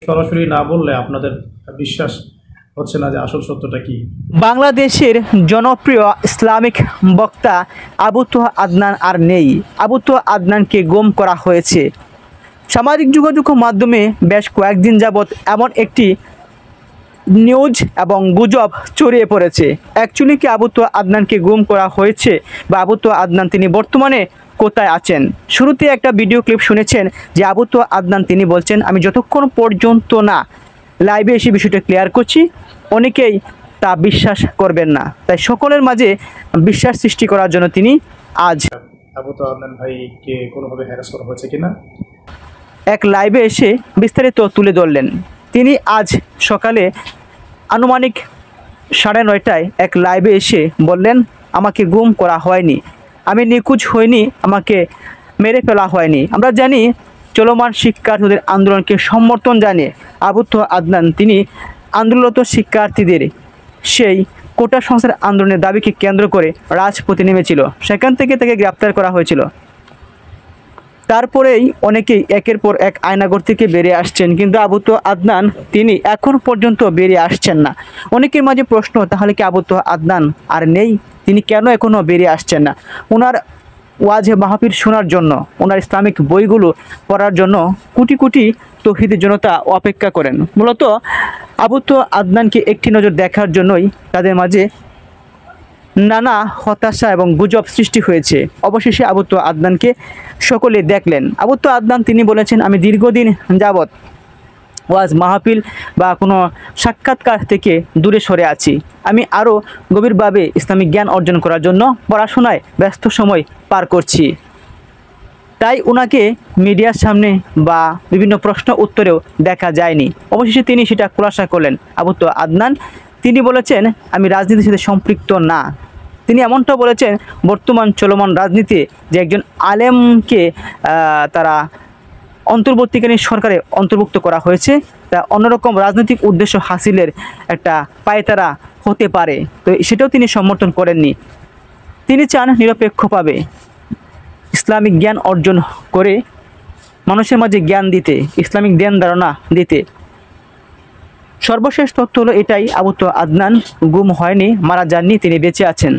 সরাসরি না বললে আপনাদের বিশ্বাস হচ্ছে না যে আসল সত্যটা কি। বাংলাদেশের জনপ্রিয় ইসলামিক বক্তা আবু তোহা আদনান আর নেই। আবু তোহা আদনানকে গুম করা হয়েছে। সামাজিক যোগাযোগ মাধ্যমে বেশ কয়েকদিন যাবৎ এমন একটি নিউজ এবং গুজব ছড়িয়ে পড়েছে। অ্যাকচুয়ালি কি আবু তোহা আদনানকে গুম করা হয়েছে বা আবু তোহা আদনান তিনি বর্তমানে কোথায় আছেন? শুরুতে একটা ভিডিও ক্লিপ শুনেছেন যে আবু তোহা আদনান তিনি বলছেন, আমি যতক্ষণ পর্যন্ত না লাইভে এসে বিষয়টা ক্লিয়ার করছি অনেকেই তা বিশ্বাস করবেন না। তাই সকলের মাঝে বিশ্বাস সৃষ্টি করার জন্য তিনি আজ আবু তো আদনান ভাইকে কোনোভাবে হ্যারাস করা হয়েছে কিনা এক লাইভে এসে বিস্তারিত তুলে ধরলেন। তিনি আজ সকালে আনুমানিক 9:30টায় এক লাইভে এসে বললেন, আমাকে গুম করা হয়নি, আমি নিখোঁজ হয়নি, আমাকে মেরে ফেলা হয়নি। আমরা জানি চলমান শিক্ষার্থীদের আন্দোলনকে সমর্থন জানিয়ে আবু তোহা আদনান তিনি আন্দোলনরত শিক্ষার্থীদের সেই কোটা সংস্কার আন্দোলনের দাবিকে কেন্দ্র করে রাজপথে নেমেছিল। সেখান থেকে তাকে গ্রেপ্তার করা হয়েছিল। তারপরেই অনেকেই একের পর এক আয়নাঘর থেকে বেরিয়ে আসছেন, কিন্তু আবু তোহা আদনান তিনি এখন পর্যন্ত বেরিয়ে আসছেন না। অনেকের মাঝে প্রশ্ন, তাহলে কি আবু তোহা আদনান আর নেই? তিনি কেন এখনও বেরিয়ে আসছেন না? ওনার ওয়াজে মাহফিল শোনার জন্য, ওনার ইসলামিক বইগুলো পড়ার জন্য কোটি কোটি তৌহিদি জনতা অপেক্ষা করেন। মূলত আবু তোহা আদনানকে একটি নজর দেখার জন্যই তাদের মাঝে নানা হতাশা এবং গুজব সৃষ্টি হয়েছে। অবশেষে আবু তোহা আদনানকে সকলে দেখলেন। আবু তোহা আদনান তিনি বলেছেন, আমি দীর্ঘদিন যাবৎ ওয়াজ মাহফিল বা কোনো সাক্ষাৎকার থেকে দূরে সরে আছি। আমি আরও গভীরভাবে ইসলামিক জ্ঞান অর্জন করার জন্য পড়াশোনায় ব্যস্ত সময় পার করছি। তাই ওনাকে মিডিয়ার সামনে বা বিভিন্ন প্রশ্ন উত্তরেও দেখা যায়নি। অবশেষে তিনি সেটা খোলাসা করলেন। আবু তোহা আদনান তিনি বলেছেন, আমি রাজনীতির সাথে সম্পৃক্ত না। তিনি এমনটা বলেছেন, বর্তমান চলমান রাজনীতি যে একজন আলেমকে তারা অন্তর্বর্তীকালীন সরকারে অন্তর্ভুক্ত করা হয়েছে, তা অন্যরকম রাজনৈতিক উদ্দেশ্য হাসিলের একটা পায়তারা হতে পারে। তো সেটাও তিনি সমর্থন করেননি। তিনি চান নিরপেক্ষভাবে ইসলামিক জ্ঞান অর্জন করে মানুষের মাঝে জ্ঞান দিতে, ইসলামিক ধ্যান ধারণা দিতে। সর্বশেষ তথ্য হলো এটাই, আবু তোহা আদনান গুম হয়নি, মারা যাননি, তিনি বেঁচে আছেন।